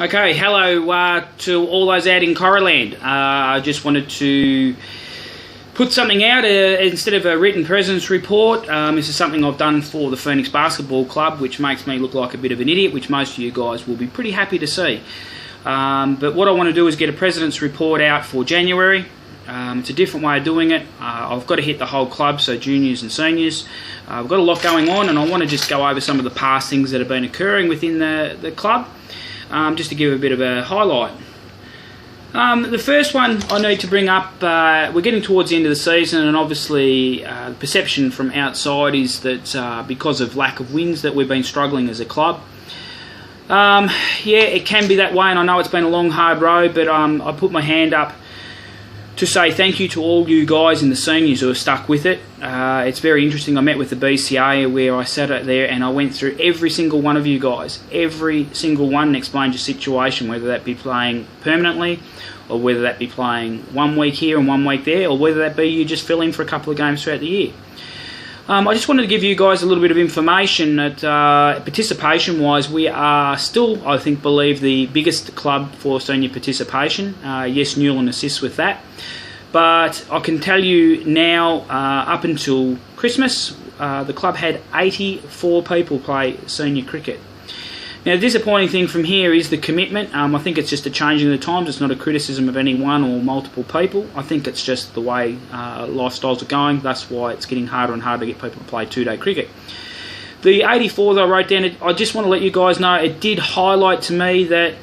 Okay, hello to all those out in Corraland. I just wanted to put something out instead of a written presence report. This is something I've done for the Phoenix Basketball Club, which makes me look like a bit of an idiot, which most of you guys will be pretty happy to see. But what I want to do is get a president's report out for January. It's a different way of doing it. I've got to hit the whole club, so juniors and seniors. I've got a lot going on, and I want to just go over some of the past things that have been occurring within the club, just to give a bit of a highlight. The first one I need to bring up, we're getting towards the end of the season, and obviously the perception from outside is that because of lack of wins that we've been struggling as a club. Yeah, it can be that way, and I know it's been a long, hard road, but I put my hand up to say thank you to all you guys in the seniors who have stuck with it. It's very interesting. I met with the BCA where I sat out there and I went through every single one of you guys, every single one, and explained your situation, whether that be playing permanently or whether that be playing 1 week here and 1 week there, or whether that be you just fill in for a couple of games throughout the year. I just wanted to give you guys a little bit of information that participation-wise, we are still, I think, believe the biggest club for senior participation. Yes, Newland assists with that. But I can tell you now, up until Christmas, the club had 84 people play senior cricket. Now, the disappointing thing from here is the commitment. I think it's just a change in the times. It's not a criticism of any one or multiple people. I think it's just the way lifestyles are going. That's why it's getting harder and harder to get people to play two-day cricket. The 84 that I wrote down, I just want to let you guys know, it did highlight to me that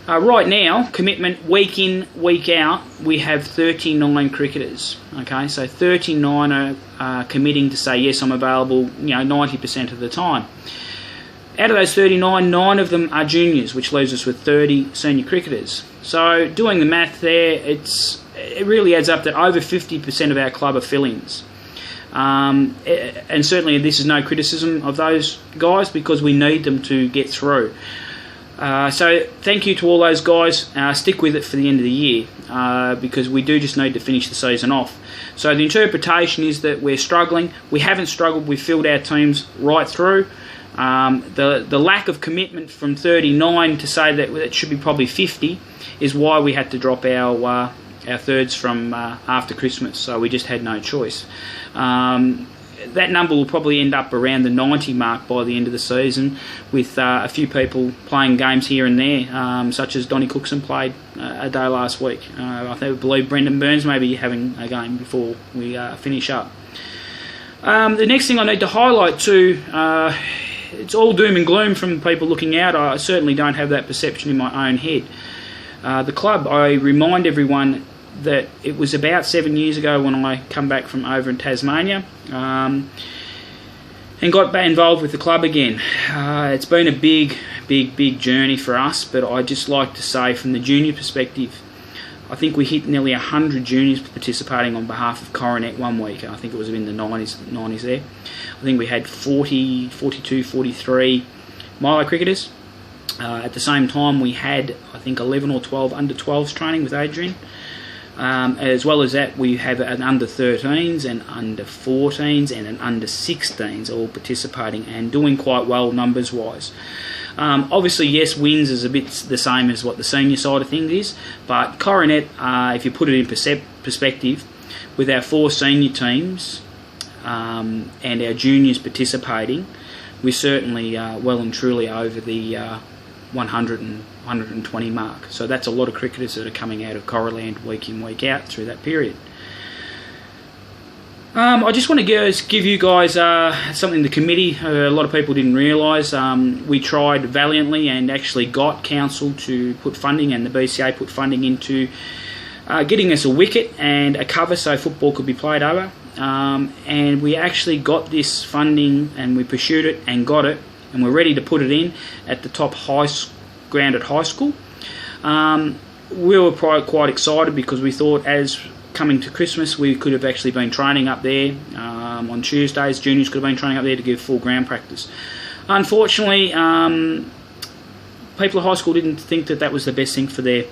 right now, commitment week in, week out, we have 39 cricketers. Okay, so 39 are committing to say, yes, I'm available, 90% of the time. Out of those 39, 9 of them are juniors, which leaves us with 30 senior cricketers. So doing the math there, it really adds up that over 50% of our club are fill-ins. And certainly this is no criticism of those guys because we need them to get through. So thank you to all those guys. Stick with it for the end of the year because we do just need to finish the season off. So the interpretation is that we're struggling. We haven't struggled. We've filled our teams right through. The lack of commitment from 39 to say that it should be probably 50 is why we had to drop our thirds from after Christmas, so we just had no choice. That number will probably end up around the 90 mark by the end of the season, with a few people playing games here and there, such as Donnie Cookson played a day last week. I believe Brendan Burns may be having a game before we finish up. The next thing I need to highlight too, it's all doom and gloom from people looking out. I certainly don't have that perception in my own head. The club, I remind everyone that it was about 7 years ago when I come back from over in Tasmania and got involved with the club again. It's been a big journey for us, but I'd just like to say from the junior perspective, I think we hit nearly 100 juniors participating on behalf of Coronet 1 week. I think it was in the 90s there. I think we had 40, 42, 43 Milo cricketers. At the same time, we had, I think, 11 or 12 under-12s training with Adrian. As well as that, we have an under-13s and under-14s and an under-16s all participating and doing quite well numbers-wise. Obviously, yes, wins is a bit the same as what the senior side of things is, but Coronet, if you put it in perspective, with our 4 senior teams and our juniors participating, we're certainly well and truly over the 100 and 120 mark. So that's a lot of cricketers that are coming out of Corraland week in, week out through that period. I just want to give you guys something the committee, a lot of people didn't realise. We tried valiantly and actually got council to put funding, and the BCA put funding into getting us a wicket and a cover so football could be played over. And we actually got this funding and we pursued it and got it, and we're ready to put it in at the top ground at high school. We were quite excited because we thought as coming to Christmas we could have actually been training up there on Tuesdays. Juniors could have been training up there to give full ground practice. Unfortunately, people at high school didn't think that was the best thing for their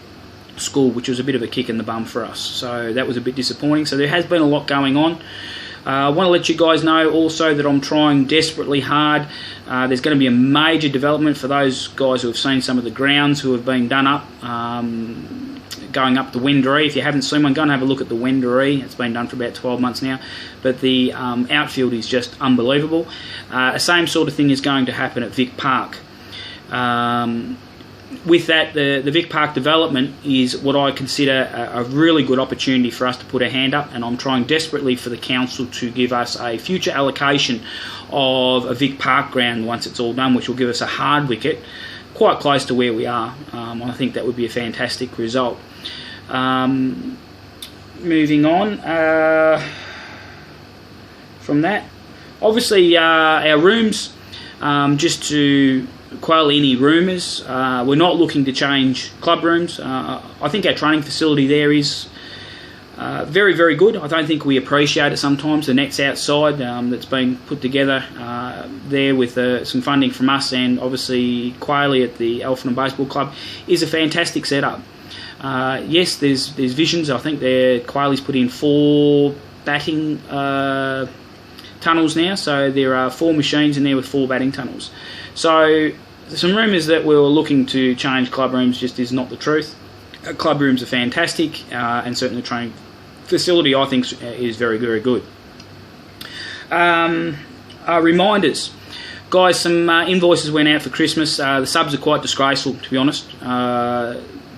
school, which was a bit of a kick in the bum for us. So that was a bit disappointing. So there has been a lot going on. I want to let you guys know also that I'm trying desperately hard. There's going to be a major development for those guys who have seen some of the grounds who have been done up, going up the Wendouree. If you haven't seen one, go and have a look at the Wendouree. It's been done for about 12 months now. But the outfield is just unbelievable. The same sort of thing is going to happen at Vic Park. With that, the Vic Park development is what I consider a really good opportunity for us to put a hand up, and I'm trying desperately for the council to give us a future allocation of a Vic Park ground once it's all done, which will give us a hard wicket quite close to where we are. I think that would be a fantastic result. Moving on from that, obviously our rooms, just to quell any rumours, we're not looking to change club rooms. I think our training facility there is very, very good. I don't think we appreciate it sometimes. The net's outside that's been put together there with some funding from us, and obviously Quayle at the Alphenham Baseball Club is a fantastic setup. Yes, there's visions. I think Quayle's put in 4 batting tunnels now, so there are 4 machines in there with 4 batting tunnels. So some rumours that we were looking to change club rooms just is not the truth. Club rooms are fantastic, and certainly the training facility I think is very, very good. Reminders. Guys, some invoices went out for Christmas. The subs are quite disgraceful, to be honest.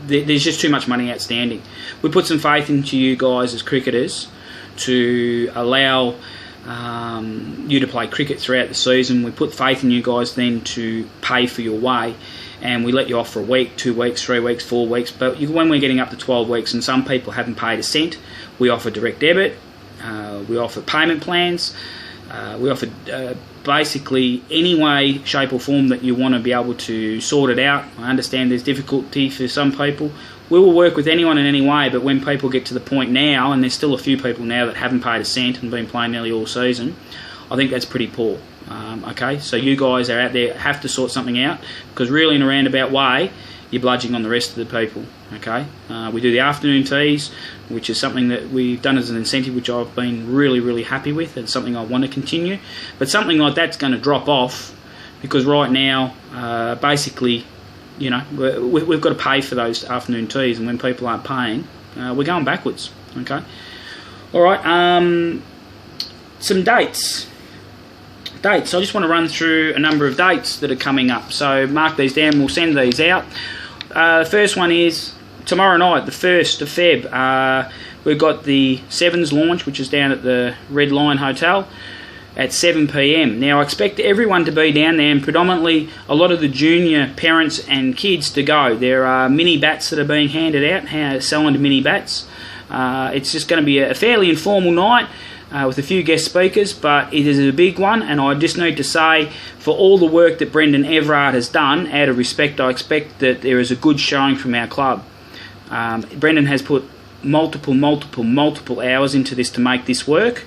There's just too much money outstanding. We put some faith into you guys as cricketers to allow you to play cricket throughout the season. We put faith in you guys then to pay for your way, and we let you off for a week, 2 weeks, 3 weeks, 4 weeks. But when we're getting up to 12 weeks and some people haven't paid a cent, we offer direct debit, we offer payment plans, we offer basically any way, shape or form that you want to be able to sort it out. I understand there's difficulty for some people. We will work with anyone in any way, but when people get to the point now, and there's still a few people now that haven't paid a cent and been playing nearly all season, I think that's pretty poor. Okay, so you guys are out there, have to sort something out, because really in a roundabout way, you're bludging on the rest of the people. Okay, we do the afternoon teas, which is something that we've done as an incentive, which I've been really, really happy with, and something I want to continue. But something like that's going to drop off, because right now, basically, you know, we've got to pay for those afternoon teas, and when people aren't paying, we're going backwards. Okay, all right. Some dates. I just want to run through a number of dates that are coming up. So mark these down. We'll send these out. The first one is tomorrow night, the 1st of Feb. We've got the Sevens launch, which is down at the Red Lion Hotel at 7 p.m. Now, I expect everyone to be down there, and predominantly a lot of the junior parents and kids to go. There are mini bats that are being handed out, selling mini bats. It's just going to be a fairly informal night with a few guest speakers, but it is a big one, and I just need to say, for all the work that Brendan Everard has done, out of respect, I expect that there is a good showing from our club. Brendan has put multiple hours into this to make this work,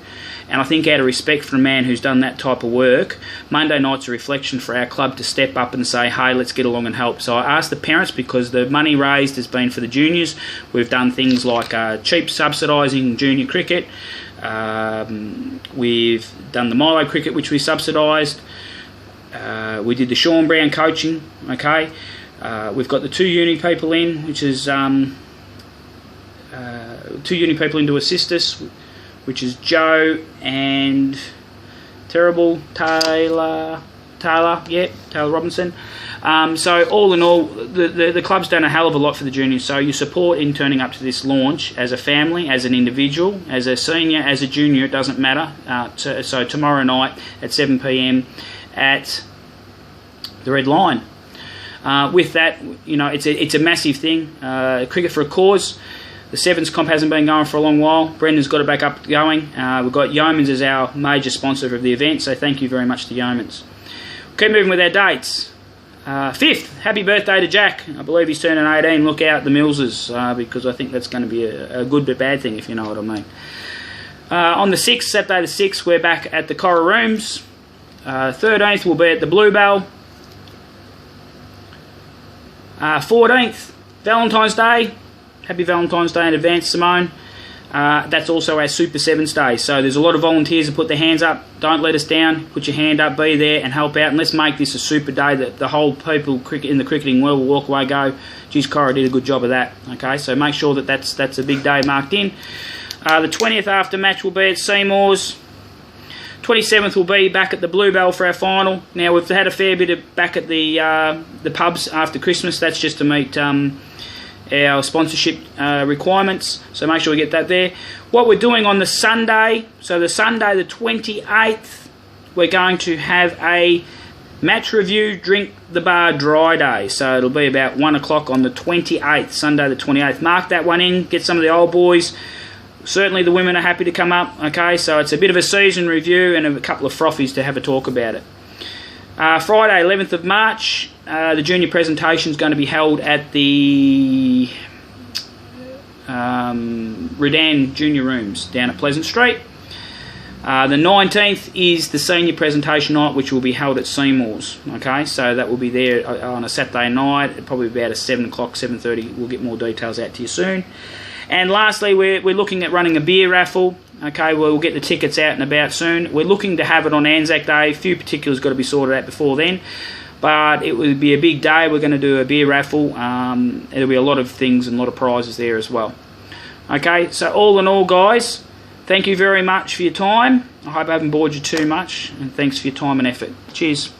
and I think out of respect for a man who's done that type of work, Monday night's a reflection for our club to step up and say, hey, let's get along and help. So I asked the parents, because the money raised has been for the juniors. We've done things like cheap subsidising junior cricket. We've done the Milo cricket, which we subsidised. We did the Sean Brown coaching. Okay, we've got the 2 uni people in, which is 2 uni people in to assist us, which is Joe and Taylor Robinson. So all in all, the club's done a hell of a lot for the juniors. So your support in turning up to this launch as a family, as an individual, as a senior, as a junior, it doesn't matter. So tomorrow night at 7 p.m. at the Red Lion. With that, you know, it's a massive thing. Cricket for a cause. The Sevens comp hasn't been going for a long while. Brendan's got it back up going. We've got Yeomans as our major sponsor of the event, so thank you very much to Yeomans. Keep moving with our dates. 5th, happy birthday to Jack. I believe he's turning 18. Look out the Millses, because I think that's going to be a good but bad thing, if you know what I mean. On the 6th, Saturday the 6th, we're back at the Corra Rooms. 13th, we'll be at the Bluebell. 14th, Valentine's Day. Happy Valentine's Day in advance, Simone. That's also our Super 7s Day. So there's a lot of volunteers that put their hands up. Don't let us down. Put your hand up, be there and help out. And let's make this a super day that the whole people in the cricketing world will walk away go, geez, Corra did a good job of that. Okay, so make sure that that's a big day marked in. The 20th after match will be at Seymour's. 27th will be back at the Bluebell for our final. Now we've had a fair bit of back at the pubs after Christmas. That's just to meet our sponsorship requirements, so make sure we get that there. What we're doing on the Sunday, so the Sunday the 28th, we're going to have a match review, drink the bar dry day. So it'll be about 1 o'clock on the 28th, Sunday the 28th. Mark that one in, get some of the old boys. Certainly the women are happy to come up, okay, so it's a bit of a season review and a couple of frothies to have a talk about it. Friday 11th of March, the junior presentation is going to be held at the Redan Junior Rooms down at Pleasant Street. The 19th is the senior presentation night, which will be held at Seymour's. Okay, so that will be there on a Saturday night, probably about at 7 o'clock, 7:30. We'll get more details out to you soon. And lastly, we're looking at running a beer raffle. Okay, we'll get the tickets out and about soon. We're looking to have it on Anzac Day. A few particulars got to be sorted out before then. But it will be a big day. We're going to do a beer raffle. There'll be a lot of things and a lot of prizes there as well. Okay, so all in all, guys, thank you very much for your time. I hope I haven't bored you too much. And thanks for your time and effort. Cheers.